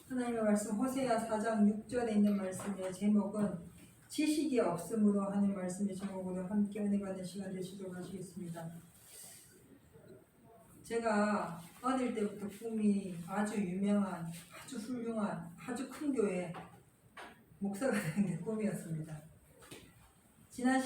하나님의 말씀 호세아 4장 6절에 있는 말씀의 제목은 지식이 없음으로 하는 말씀의 제목으로 함께 은혜 받는 시간 되시도록 하시겠습니다. 제가 어릴 때부터 꿈이 아주 유명한, 아주 훌륭한, 아주 큰 교회 목사가 되는 게 꿈이었습니다. 지난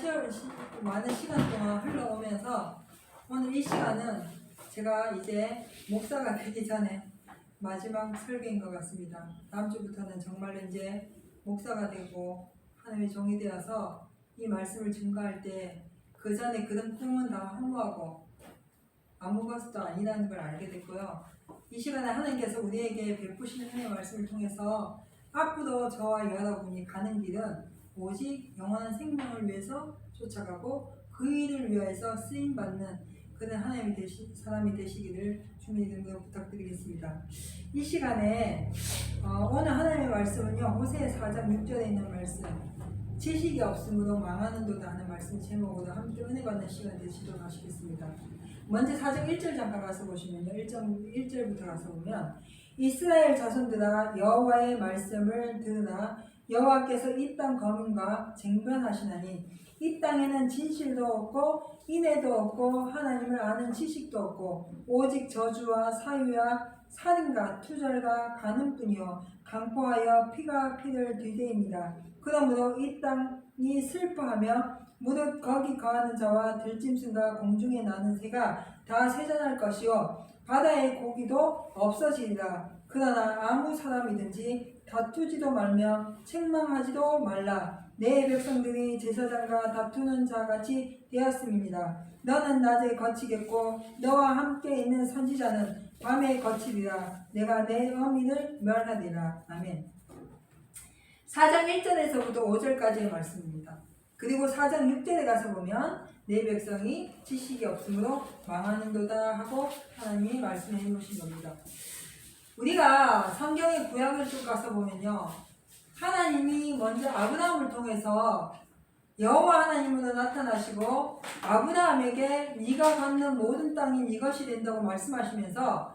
많은 시간 동안 흘러오면서 오늘 이 시간은 제가 이제 목사가 되기 전에 마지막 설교인 것 같습니다. 다음 주부터는 정말로 이제 목사가 되고 하나님의 종이 되어서 이 말씀을 증거할 때 그 전에 그런 꿈은 다 허무하고 아무것도 아니라는 걸 알게 됐고요. 이 시간에 하나님께서 우리에게 베푸시는 하나님의 말씀을 통해서 앞으로 저와 여러분이 가는 길은 오직 영원한 생명을 위해서 쫓아가고 그 일을 위하여서 쓰임받는 그런 하나님이 사람이 되시기를 주님의 이름으로 부탁드리겠습니다. 이 시간에 오늘 하나님의 말씀은요, 호세아 4장 6절에 있는 말씀, 지식이 없음으로 망하는도다 하는 말씀 제목으로 함께 은혜 받는 시간 되시도록 하시겠습니다. 먼저 4장 1절 잠깐 가서 보시면요, 1절부터 가서 보면 이스라엘 자손들아 여호와의 말씀을 들으라. 여호와께서 이 땅 거민과 쟁변하시나니 이 땅에는 진실도 없고 인애도 없고 하나님을 아는 지식도 없고 오직 저주와 사유와 살인과 투절과 간음뿐이요 강포하여 피가 피를 뒤대입니다. 그러므로 이 땅이 슬퍼하며 무릇 거기 거하는 자와 들짐승과 공중에 나는 새가 다 쇠잔할 것이요 바다의 고기도 없어지리라. 그러나 아무 사람이든지 다투지도 말며 책망하지도 말라. 내 백성들이 제사장과 다투는 자같이 되었음입니다. 너는 낮에 거치겠고 너와 함께 있는 선지자는 밤에 거치리라. 내가 내 어민을 멸하리라. 아멘. 4장 1절에서부터 5절까지의 말씀입니다. 그리고 4장 6절에 가서 보면 내 백성이 지식이 없으므로 망하는도다 하고 하나님이 말씀해 놓으신 겁니다. 우리가 성경의 구약을 쭉 가서 보면요, 하나님이 먼저 아브라함을 통해서 여호와 하나님으로 나타나시고 아브라함에게 네가 갖는 모든 땅이 네 것이 된다고 말씀하시면서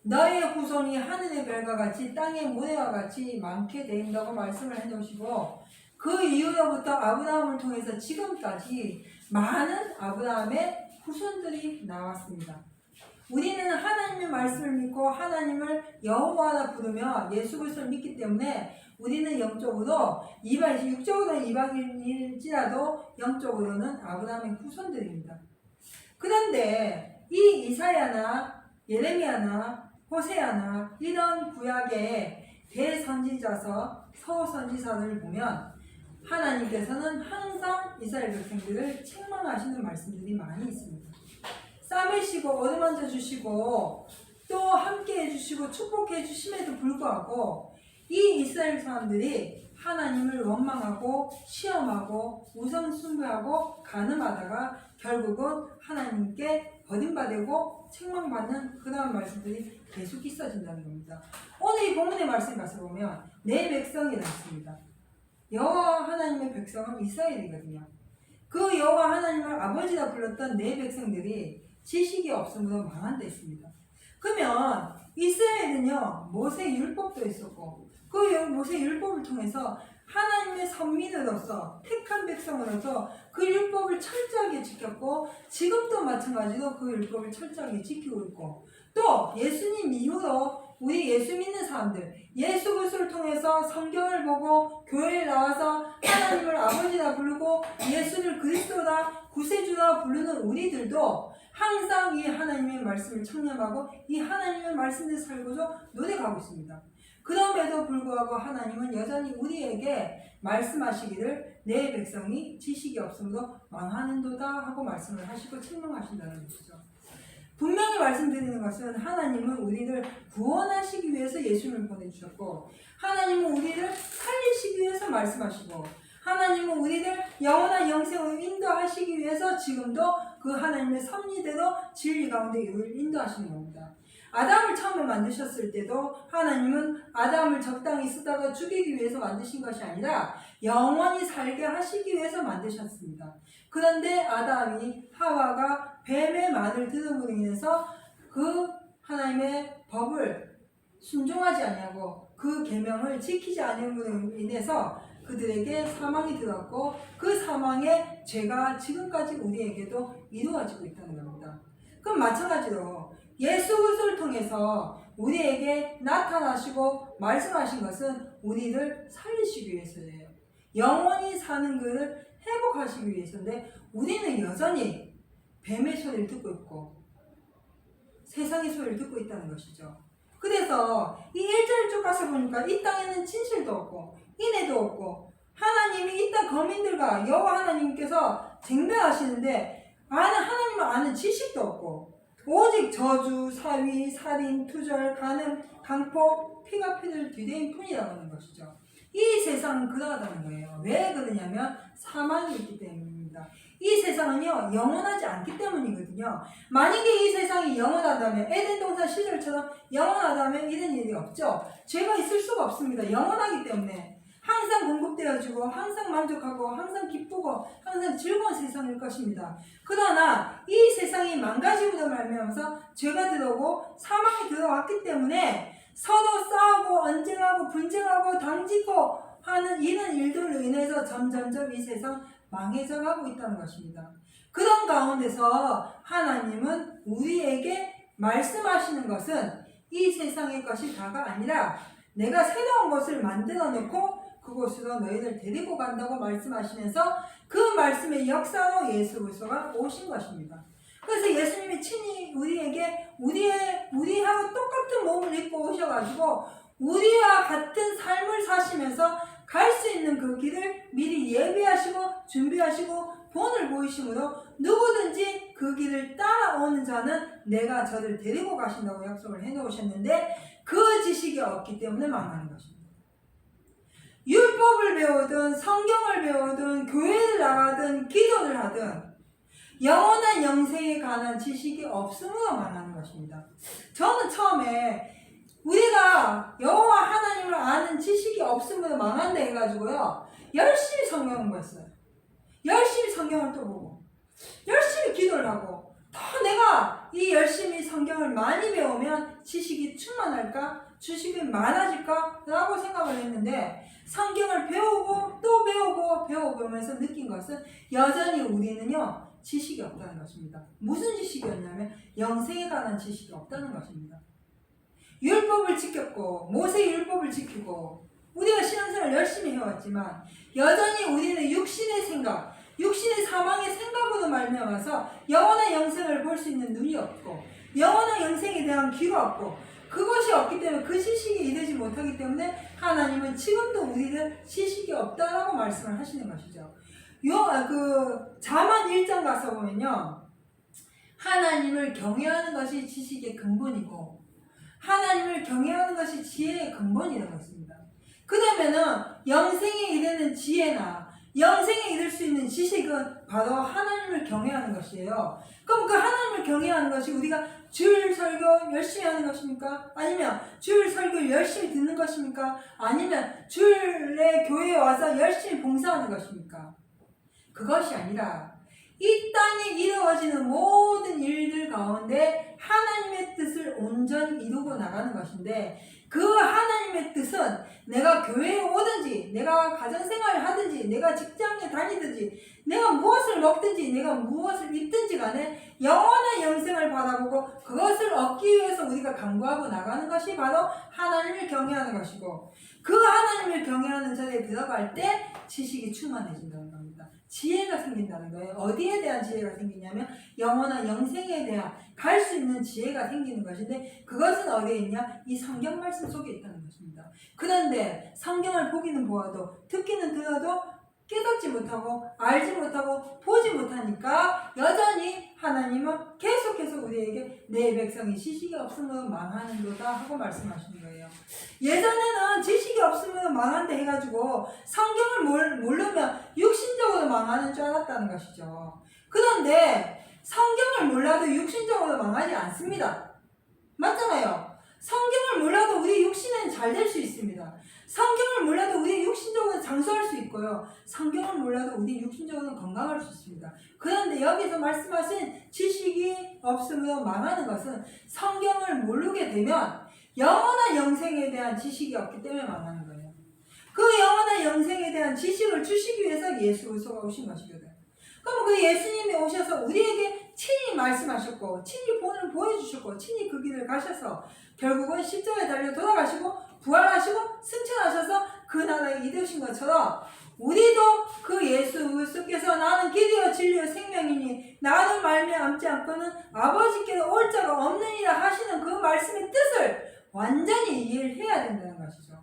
너의 후손이 하늘의 별과 같이 땅의 모래와 같이 많게 된다고 말씀을 해놓으시고 그 이후로부터 아브라함을 통해서 지금까지 많은 아브라함의 후손들이 나왔습니다. 우리는 하나님의 말씀을 믿고 하나님을 여호와라 부르며 예수 그리스도를 믿기 때문에 우리는 영적으로 육적으로는 이방인일지라도 영적으로는 아브라함의 후손들입니다. 그런데 이 이사야나 예레미야나 호세아나 이런 구약의 대선지자서 서선지서를 보면 하나님께서는 항상 이스라엘 백성들을 책망하시는 말씀들이 많이 있습니다. 싸매시고 어루만져 주시고 또 함께 해주시고 축복해 주심에도 불구하고 이 이스라엘 사람들이 하나님을 원망하고 시험하고 우상숭배하고 간음하다가 결국은 하나님께 버림받고 책망받는 그러한 말씀들이 계속 있어진다는 겁니다. 오늘 이 본문의 말씀 가서 보면 내 백성이라 했습니다. 여호와 하나님의 백성은 이스라엘이거든요. 그 여호와 하나님을 아버지라 불렀던 내 백성들이 지식이 없음으로 망한 데 있습니다. 그러면 이스라엘은요, 모세 율법도 있었고 그 모세 율법을 통해서 하나님의 선민으로서 택한 백성으로서 그 율법을 철저하게 지켰고 지금도 마찬가지로 그 율법을 철저하게 지키고 있고 또 예수님 이후로 우리 예수 믿는 사람들 예수 그리스도를 통해서 성경을 보고 교회에 나와서 하나님을 아버지라 부르고 예수를 그리스도라 구세주라 부르는 우리들도 항상 이 하나님의 말씀을 청렴하고 이 하나님의 말씀을 살고서 노력하고 있습니다. 그럼에도 불구하고 하나님은 여전히 우리에게 말씀하시기를 내 백성이 지식이 없음으로 망하는도다 하고 말씀을 하시고 책망하신다는 것이죠. 분명히 말씀드리는 것은 하나님은 우리를 구원하시기 위해서 예수님을 보내주셨고 하나님은 우리를 살리시기 위해서 말씀하시고 하나님은 우리를 영원한 영생으로 인도하시기 위해서 지금도 그 하나님의 섭리대로 진리 가운데 우리를 인도하시는 겁니다. 아담을 처음에 만드셨을 때도 하나님은 아담을 적당히 쓰다가 죽이기 위해서 만드신 것이 아니라 영원히 살게 하시기 위해서 만드셨습니다. 그런데 아담이 하와가 뱀의 말을 들음으로 인해서 그 하나님의 법을 순종하지 아니하고 그 계명을 지키지 않음으로 인해서 그들에게 사망이 들어왔고 그 사망의 죄가 지금까지 우리에게도 이루어지고 있다는 겁니다. 그럼 마찬가지로 예수 그리스도를 통해서 우리에게 나타나시고 말씀하신 것은 우리를 살리시기 위해서예요. 영원히 사는 그를 회복하시기 위해서인데 우리는 여전히 뱀의 소리를 듣고 있고 세상의 소리를 듣고 있다는 것이죠. 그래서 이 1절 쭉 가서 보니까 이 땅에는 진실도 없고 인애도 없고 하나님이 이 땅 거민들과 여호와 하나님께서 쟁배하시는데 하나님을 아는 지식도 없고 오직 저주, 사위, 살인, 투절, 간음, 강포, 피가 피들 뒤대인 뿐이라고 하는 것이죠. 이 세상은 그러하다는 거예요. 왜 그러냐면 사망이 있기 때문입니다. 이 세상은요 영원하지 않기 때문이거든요. 만약에 이 세상이 영원하다면 에덴 동산 시절처럼 영원하다면 이런 일이 없죠. 죄가 있을 수가 없습니다. 영원하기 때문에 항상 공급되어지고 항상 만족하고 항상 기쁘고 항상 즐거운 세상일 것입니다. 그러나 이 세상이 망가짐으로 말미암아서 죄가 들어오고 사망이 들어왔기 때문에 서로 싸우고 언쟁하고 분쟁하고 당짓고 하는 이런 일들로 인해서 점점점 이 세상 망해져 가고 있다는 것입니다. 그런 가운데서 하나님은 우리에게 말씀하시는 것은 이 세상의 것이 다가 아니라 내가 새로운 것을 만들어 놓고 그곳으로 너희를 데리고 간다고 말씀하시면서 그 말씀의 역사로 예수 그리스도가 오신 것입니다. 그래서 예수님이 친히 우리에게 우리하고 똑같은 몸을 입고 오셔가지고 우리와 같은 삶을 사시면서 갈 수 있는 그 길을 미리 예비하시고 준비하시고 본을 보이심으로 누구든지 그 길을 따라오는 자는 내가 저를 데리고 가신다고 약속을 해놓으셨는데 그 지식이 없기 때문에 망하는 것입니다. 율법을 배우든 성경을 배우든 교회를 나가든 기도를 하든 영원한 영생에 관한 지식이 없음으로 망하는 것입니다. 저는 처음에 우리가 여호와 하나님을 아는 지식이 없음으로 망한다 해가지고요 열심히 성경 공부했어요. 열심히 성경을 또 보고 열심히 기도를 하고 더 내가 이 열심히 성경을 많이 배우면 지식이 충만할까? 지식이 많아질까? 라고 생각을 했는데 성경을 배우고 또 배우고 배워보면서 느낀 것은 여전히 우리는요 지식이 없다는 것입니다. 무슨 지식이었냐면 영생에 관한 지식이 없다는 것입니다. 율법을 지켰고 모세의 율법을 지키고 우리가 신앙생활을 열심히 해왔지만 여전히 우리는 육신의 생각, 육신의 사망의 생각으로 말미암아서 영원한 영생을 볼 수 있는 눈이 없고 영원한 영생에 대한 귀가 없고 그것이 없기 때문에 그 지식에 이르지 못하기 때문에 하나님은 지금도 우리를 지식이 없다라고 말씀을 하시는 것이죠. 자만 1장 가서 보면요 하나님을 경외하는 것이 지식의 근본이고 하나님을 경외하는 것이 지혜의 근본이라고 했습니다. 그러면은 영생에 이르는 지혜나 영생에 이를 수 있는 지식은 바로 하나님을 경외하는 것이에요. 그럼 그 하나님을 경외하는 것이 우리가 주일 설교 열심히 하는 것입니까? 아니면 주일 설교 열심히 듣는 것입니까? 아니면 주일에 교회에 와서 열심히 봉사하는 것입니까? 그것이 아니라 이 땅에 이루어지는 모든 일들 가운데 하나님의 뜻을 온전히 이루고 나가는 것인데 그 하나님의 뜻은 내가 교회에 오든지 내가 가정생활을 하든지 내가 직장에 다니든지 내가 무엇을 먹든지 내가 무엇을 입든지 간에 영원한 영생을 바라보고 그것을 얻기 위해서 우리가 간구하고 나가는 것이 바로 하나님을 경외하는 것이고 그 하나님을 경외하는 자리에 들어갈 때 지식이 충만해진다는 겁니다. 지혜가 생긴다는 거예요. 어디에 대한 지혜가 생기냐면 영원한 영생에 대한 갈 수 있는 지혜가 생기는 것인데 그것은 어디에 있냐? 이 성경 말씀 속에 있다는 것입니다. 그런데 성경을 보기는 보아도 듣기는 들어도 깨닫지 못하고 알지 못하고 보지 못하니까 여전히 하나님은 계속해서 우리에게 내 백성이 지식이 없으면 망하는도다 하고 말씀하시는 거예요. 예전에는 지식이 없으면 망한다 해가지고 성경을 모르면 육신적으로 망하는 줄 알았다는 것이죠. 그런데 성경을 몰라도 육신적으로 망하지 않습니다. 맞잖아요. 성경을 몰라도 우리 육신은 잘 될 수 있습니다. 성경을 몰라도 우리 육신적으로 장수할 수 있고요. 성경을 몰라도 우리 육신적으로 건강할 수 있습니다. 그런데 여기서 말씀하신 지식이 없으면 망하는 것은 성경을 모르게 되면 영원한 영생에 대한 지식이 없기 때문에 만나는 거예요. 그 영원한 영생에 대한 지식을 주시기 위해서 예수 그리스도가 오신 것이거든. 그럼 그 예수님이 오셔서 우리에게 친히 말씀하셨고 친히 본을 보여주셨고 친히 그 길을 가셔서 결국은 십자가에 달려 돌아가시고 부활하시고 승천하셔서 그 나라에 이르신 것처럼 우리도 그 예수 그리스도께서 나는 길이요 진리요 생명이니 나도 말미암지 않고는 아버지께로 올 자가 없느니라 하시는 그 말씀의 뜻을 완전히 이해를 해야 된다는 것이죠.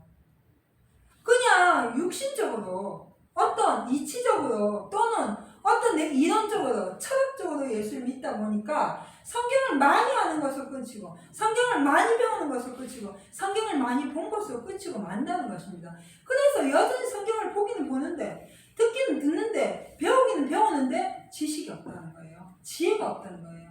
그냥 육신적으로 어떤 이치적으로 또는 어떤 이론적으로 철학적으로 예수를 믿다 보니까 성경을 많이 아는 것으로 끝이고 성경을 많이 배우는 것으로 끝이고 성경을 많이 본 것으로 끝이고 만다는 것입니다. 그래서 여전히 성경을 보기는 보는데 듣기는 듣는데 배우기는 배우는데 지식이 없다는 거예요. 지혜가 없다는 거예요.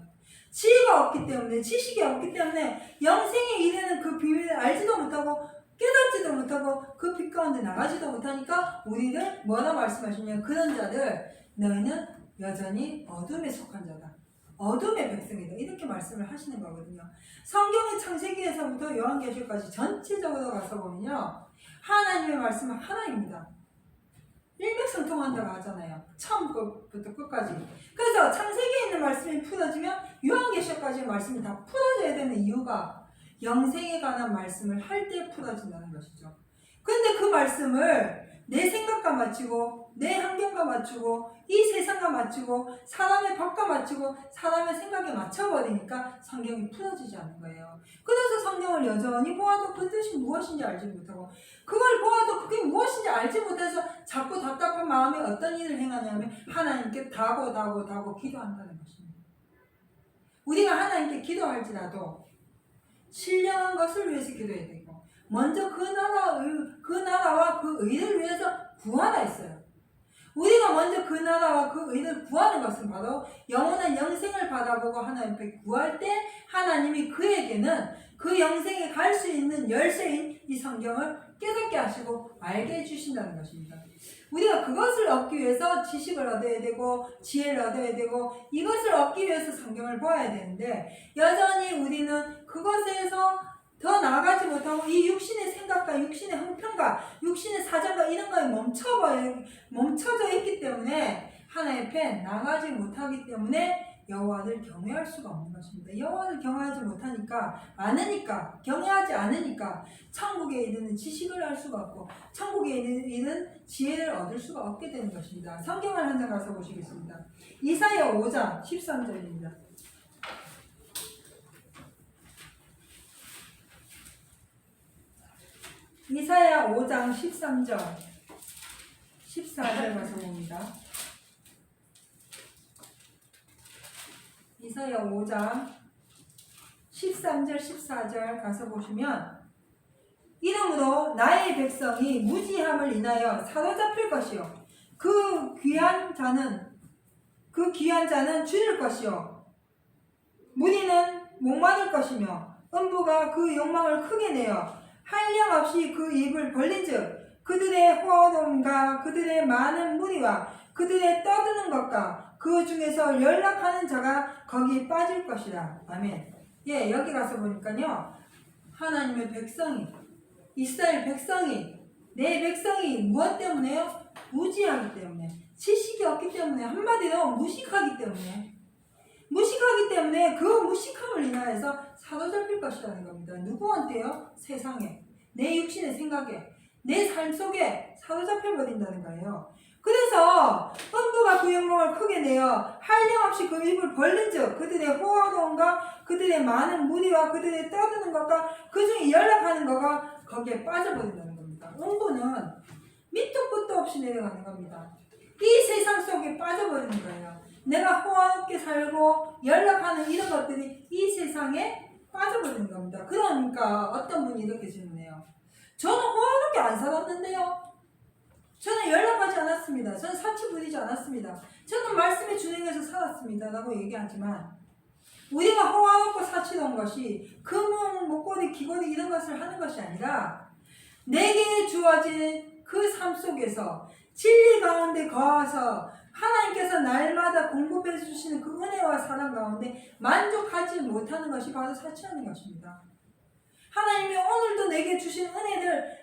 지혜가 없기 때문에 지식이 없기 때문에 영생에 이르는 그 비밀을 알지도 못하고 깨닫지도 못하고 그 빛 가운데 나가지도 못하니까 우리를 뭐라 말씀하시냐면 그런 자들 너희는 여전히 어둠에 속한 자다. 어둠의 백성이다. 이렇게 말씀을 하시는 거거든요. 성경의 창세기에서부터 요한계시록까지 전체적으로 가서 보면요. 하나님의 말씀은 하나입니다. 일맥상통한다고 하잖아요. 처음부터 끝까지. 그래서 창세기에 있는 말씀이 풀어지면 요한계시록까지의 말씀이 다 풀어져야 되는 이유가 영생에 관한 말씀을 할 때 풀어진다는 것이죠. 그런데 그 말씀을 내 생각과 맞추고 내 환경과 맞추고 이 세상과 맞추고 사람의 법과 맞추고 사람의 생각에 맞춰버리니까 성경이 풀어지지 않는 거예요. 그래서 성경을 여전히 보아도 그 뜻이 무엇인지 알지 못하고 그걸 보아도 그게 무엇인지 알지 못해서 자꾸 답답한 마음에 어떤 일을 행하냐면 하나님께 다고 기도한다는 것입니다. 우리가 하나님께 기도할지라도 신령한 것을 위해서 기도해야 되고 먼저 그 나라와 그 의를 위해서 구하라 했어요. 우리가 먼저 그 나라와 그 의를 구하는 것은 바로 영원한 영생을 바라보고 하나님 앞에 구할 때 하나님이 그에게는 그 영생에 갈 수 있는 열쇠인 이 성경을 깨닫게 하시고 알게 해주신다는 것입니다. 우리가 그것을 얻기 위해서 지식을 얻어야 되고 지혜를 얻어야 되고 이것을 얻기 위해서 성경을 보아야 되는데 여전히 우리는 그것에서 더 나아가지 못하고 이 육신의 생각과 육신의 형편과 육신의 사정과 이런 거에 멈춰져 있기 때문에 하나님 앞에 나가지 못하기 때문에 여호와를 경외할 수가 없는 것입니다. 여호와를 경외하지 못하니까 경외하지 않으니까 천국에 이르는 지식을 할 수가 없고 천국에 이르는 지혜를 얻을 수가 없게 되는 것입니다. 성경을 한 장 가서 보시겠습니다. 이사야 5장 13절입니다. 이사야 5장 13절 14절 가서 봅니다. 이사야 5장 13절 14절 가서 보시면 이러므로 나의 백성이 무지함을 인하여 사로잡힐 것이요 그 귀한 자는 줄일 것이요 무리는 목마를 것이며 음부가 그 욕망을 크게 내어 한량없이 그 입을 벌린즉 그들의 호화로움과 그들의 많은 무리와 그들의 떠드는 것과 그 중에서 연락하는 자가 거기에 빠질 것이라. 아멘. 예, 여기 가서 보니까요. 하나님의 백성이 이스라엘 백성이 내 백성이 무엇 때문에요? 무지하기 때문에 지식이 없기 때문에 한마디로 무식하기 때문에 그 무식함을 인하여서 사로잡힐 것이라는 겁니다. 누구한테요? 세상에 내 육신의 생각에 내 삶 속에 사로잡혀 버린다는 거예요. 그래서 음부가 그 욕망을 크게 내어 한량없이 그 입을 벌린즉 그들의 호화로움과 그들의 많은 무리와 그들의 떠드는 것과 그 중에 연락하는 것과 거기에 빠져버린다는 겁니다. 음부는 밑도 끝도 없이 내려가는 겁니다. 이 세상 속에 빠져버리는 거예요. 내가 호화롭게 살고 연락하는 이런 것들이 이 세상에 빠져버리는 겁니다. 그러니까 어떤 분이 이렇게 질문해요. 저는 호화롭게 안 살았는데요. 저는 연락하지 않았습니다. 저는 사치 부리지 않았습니다. 저는 말씀에 준행해서 살았습니다. 라고 얘기하지만 우리가 호화롭고 사치로운 것이 금은, 목걸이, 귀걸이 이런 것을 하는 것이 아니라 내게 주어진 그 삶 속에서 진리 가운데 거하서 하나님께서 날마다 공급해 주시는 그 은혜와 사랑 가운데 만족하지 못하는 것이 바로 사치하는 것입니다. 하나님이 오늘도 내게 주신 은혜를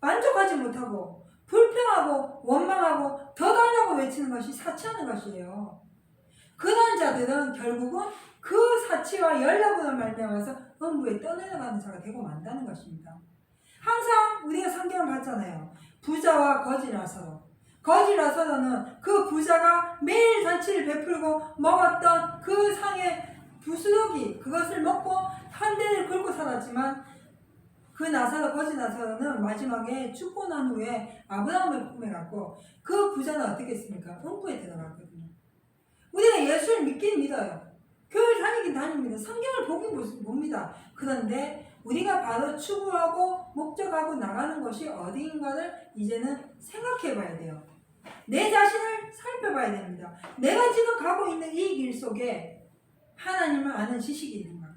만족하지 못하고 불평하고 원망하고 더 달라고 외치는 것이 사치하는 것이에요. 그런 자들은 결국은 그 사치와 연락으로 말미암아서 음부에 떠내려가는 자가 되고 만다는 것입니다. 항상 우리가 성경을 봤잖아요. 부자와 거지 라사로. 거지 라사로는 그 부자가 매일 잔치를 베풀고 먹었던 그 상의 부스러기 그것을 먹고 한 대를 긁고 살았지만 그 나사로 거지 나사로는 마지막에 죽고 난 후에 아브라함을 품에 갖고 그 부자는 어떻게 했습니까? 음부에 들어갔거든요. 우리가 예수를 믿긴 믿어요. 교회를 다니긴 다닙니다. 성경을 보긴 봅니다. 그런데 우리가 바로 추구하고 목적하고 나가는 것이 어디인가를 이제는 생각해 봐야 돼요. 내 자신을 살펴봐야 됩니다. 내가 지금 가고 있는 이 길 속에 하나님을 아는 지식이 있는가?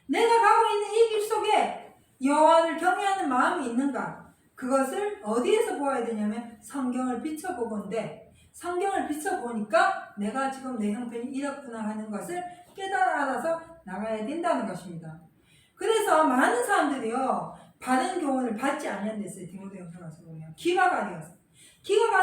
내가 가고 있는 이 길 속에 여호와를 경외하는 마음이 있는가? 그것을 어디에서 보아야 되냐면 성경을 비춰보건대 성경을 비춰보니까 내가 지금 내 형편이 이렇구나 하는 것을 알아서 나가야 된다는 것입니다. 그래서 많은 사람들이요 바른 교훈을 받지 않는댔어요. 디모데후서 가서 보면 기가가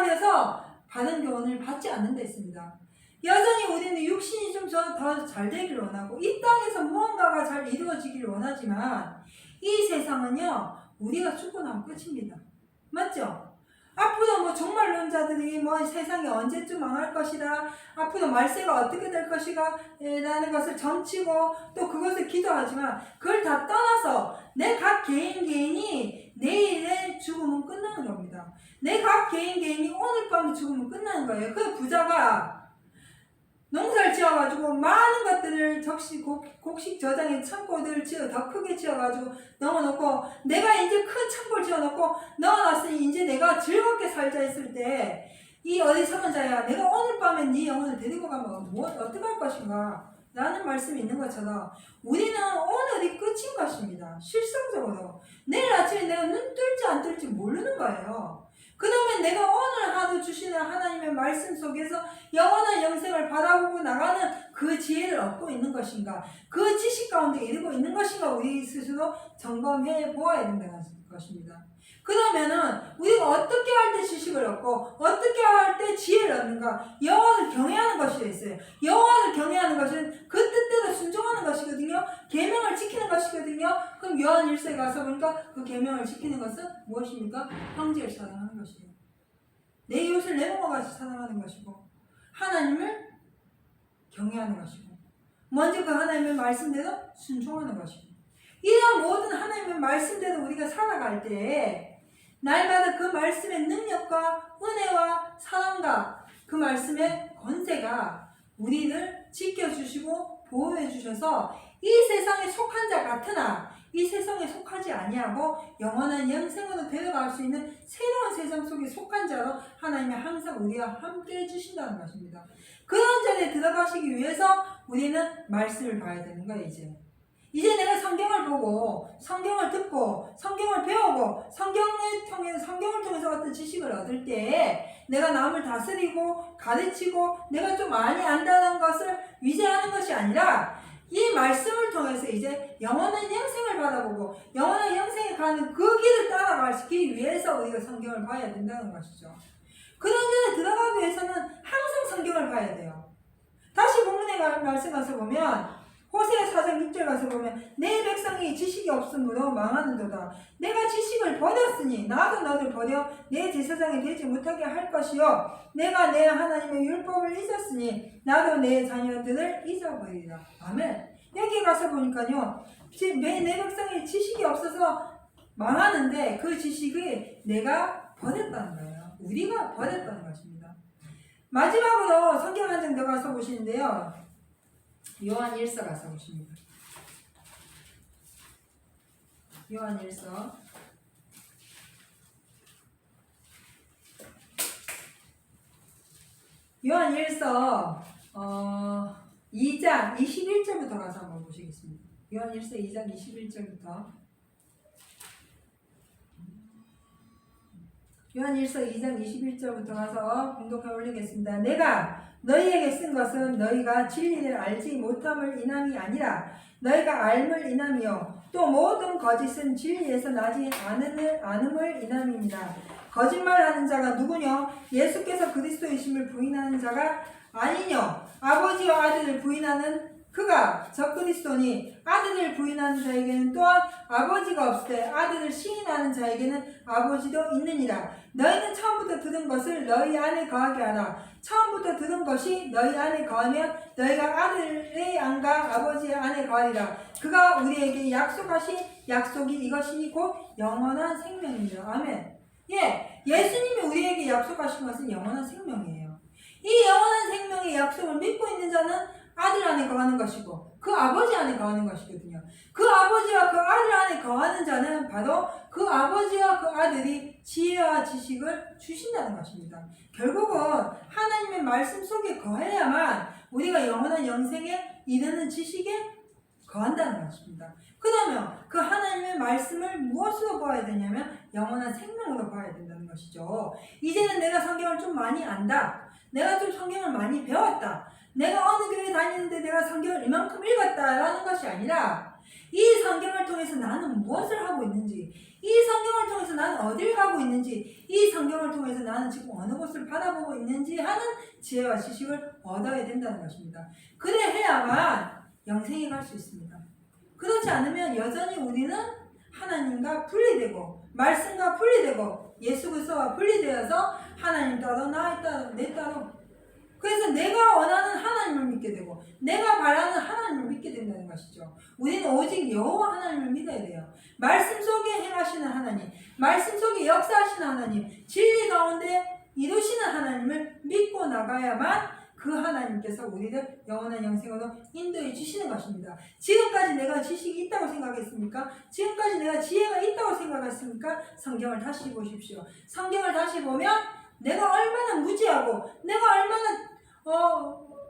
되어서 바른 교훈을 받지 않는다 했습니다. 여전히 우리는 육신이 좀 더 잘 되기를 원하고 이 땅에서 무언가가 잘 이루어지기를 원하지만 이 세상은요 우리가 죽고 나면 끝입니다. 맞죠? 앞으로 뭐 종말론자들이 뭐 세상이 언제쯤 망할 것이다, 앞으로 말세가 어떻게 될 것이다 라는 것을 점치고 또 그것을 기도하지만 그걸 다 떠나서 내 각 개인이 내일의 죽음은 끝나는 겁니다. 내 각 개인이 오늘 밤에 죽으면 끝나는 거예요. 그 부자가 농사를 지어가지고 많은 것들을 곡식 저장의 창고들을 더 크게 지어가지고 넣어놓고 내가 이제 큰 창고를 지어놓고 넣어놨으니 이제 내가 즐겁게 살자 했을 때 이 어리석은 자야 내가 오늘 밤에 네 영혼을 데리고 가면 어떻게 할 것인가 라는 말씀이 있는 것처럼 우리는 오늘이 끝인 것입니다. 실성적으로 내일 아침에 내가 눈 뜰지 안 뜰지 모르는 거예요. 그러면 내가 오늘 하루 주시는 하나님의 말씀 속에서 영원한 영생을 바라보고 나가는 그 지혜를 얻고 있는 것인가, 그 지식 가운데 이르고 있는 것인가 우리 스스로 점검해 보아야 된다는 것입니다. 그러면은 우리가 어떻게 할 때 지식을 얻고 어떻게 할 때 지혜를 얻는가, 여호와를 경외하는 것이 있어요. 여호와를 경외하는 것은 그 뜻대로 순종하는 것이거든요. 계명을 지키는 것이거든요. 그럼 요한 1서에 가서 보니까 그 계명을 지키는 것은 무엇입니까? 형제를 사랑하는 것이에요. 내 이웃을 내 몸과 같이 사랑하는 것이고 하나님을 경외하는 것이고 먼저 그 하나님의 말씀대로 순종하는 것이고 이러한 모든 하나님의 말씀대로 우리가 살아갈 때 날마다 그 말씀의 능력과 은혜와 사랑과 그 말씀의 권세가 우리를 지켜주시고 보호해 주셔서 이 세상에 속한 자 같으나 이 세상에 속하지 아니하고 영원한 영생으로 데려갈 수 있는 새로운 세상 속에 속한 자로 하나님이 항상 우리와 함께 해주신다는 것입니다. 그런 자리에 들어가시기 위해서 우리는 말씀을 봐야 되는 거예요. 이제 내가 성경을 보고 성경을 듣고 성경을 배우고 성경을 통해서 어떤 지식을 얻을 때 내가 남을 다스리고 가르치고 내가 좀 많이 안다는 것을 위제하는 것이 아니라 이 말씀을 통해서 이제 영원한 영생을 바라보고 영원한 영생에 가는 그 길을 따라가기 위해서 우리가 성경을 봐야 된다는 것이죠. 그런 길에 들어가기 위해서는 항상 성경을 봐야 돼요. 다시 본문의 말씀 가서 보면 호세아 4장 6절 가서 보면 내 백성이 지식이 없으므로 망하는도다. 내가 지식을 버렸으니 나도 너를 버려 내 제사장이 되지 못하게 할 것이요 내가 내 하나님의 율법을 잊었으니 나도 내 자녀들을 잊어버리리라. 아멘. 여기 가서 보니까요 내 백성이 지식이 없어서 망하는데 그 지식을 내가 버렸다는 거예요. 우리가 버렸다는 것입니다. 마지막으로 성경 한 장 더 가서 보시는데요. 요한 1서 가서 보십니다. 요한 1서 요한 1서 2장 21절부터 가서 한번 보시겠습니다. 요한 1서 2장 21절부터 요한 1서 2장 21절부터 가서 공독해 올리겠습니다. 내가 너희에게 쓴 것은 너희가 진리를 알지 못함을 인함이 아니라 너희가 알물 인함이요 또 모든 거짓은 진리에서 나지 않음을 인함이니라. 거짓말하는 자가 누구냐? 예수께서 그리스도이심을 부인하는 자가 아니뇨. 아버지와 아들을 부인하는 그가 적그리스도니 아들을 부인하는 자에게는 또한 아버지가 없으되 아들을 시인하는 자에게는 아버지도 있느니라. 너희는 처음부터 들은 것을 너희 안에 거하게 하라. 처음부터 들은 것이 너희 안에 거하면 너희가 아들의 안과 아버지의 안에 거하리라. 그가 우리에게 약속하신 약속이 이것이니 곧 영원한 생명이니라. 아멘. 예수님이 우리에게 약속하신 것은 영원한 생명이에요. 이 영원한 생명의 약속을 믿고 있는 자는 아들 안에 거하는 것이고 그 아버지 안에 거하는 것이거든요. 그 아버지와 그 아들 안에 거하는 자는 바로 그 아버지와 그 아들이 지혜와 지식을 주신다는 것입니다. 결국은 하나님의 말씀 속에 거해야만 우리가 영원한 영생에 이르는 지식에 거한다는 것입니다. 그러면 그 하나님의 말씀을 무엇으로 봐야 되냐면 영원한 생명으로 봐야 된다는 것이죠. 이제는 내가 성경을 좀 많이 안다. 내가 좀 성경을 많이 배웠다. 내가 어느 교회 다니는데 내가 성경을 이만큼 읽었다라는 것이 아니라 이 성경을 통해서 나는 무엇을 하고 있는지, 이 성경을 통해서 나는 어딜 가고 있는지, 이 성경을 통해서 나는 지금 어느 곳을 바라보고 있는지 하는 지혜와 지식을 얻어야 된다는 것입니다. 그래 해야만 영생에 갈 수 있습니다. 그렇지 않으면 여전히 우리는 하나님과 분리되고 말씀과 분리되고 예수 그리스도와 분리되어서 하나님 따로 나 따로 내 따로, 그래서 내가 원하는 하나님을 믿게 되고 내가 바라는 하나님을 믿게 된다는 것이죠. 우리는 오직 여호와 하나님을 믿어야 돼요. 말씀 속에 행하시는 하나님, 말씀 속에 역사하시는 하나님, 진리 가운데 이루시는 하나님을 믿고 나가야만 그 하나님께서 우리를 영원한 영생으로 인도해 주시는 것입니다. 지금까지 내가 지식이 있다고 생각했습니까? 지금까지 내가 지혜가 있다고 생각했습니까? 성경을 다시 보십시오. 성경을 다시 보면 내가 얼마나 무지하고 내가 얼마나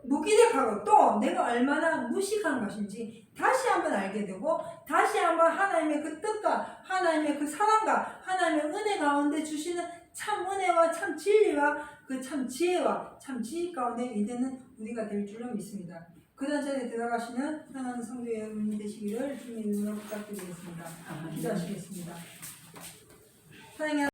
무기력하고 또 내가 얼마나 무식한 것인지 다시 한번 알게 되고 다시 한번 하나님의 그 뜻과 하나님의 그 사랑과 하나님의 은혜 가운데 주시는 참 은혜와 참 진리와 그 참 지혜와 참 지식 가운데 이제는 우리가 될 줄로 믿습니다. 그런 자리에 들어가시는 사랑하는 성도 여러분이 되시기를 주님의 이름으로 부탁드리겠습니다. 기도하시겠습니다. 사랑하는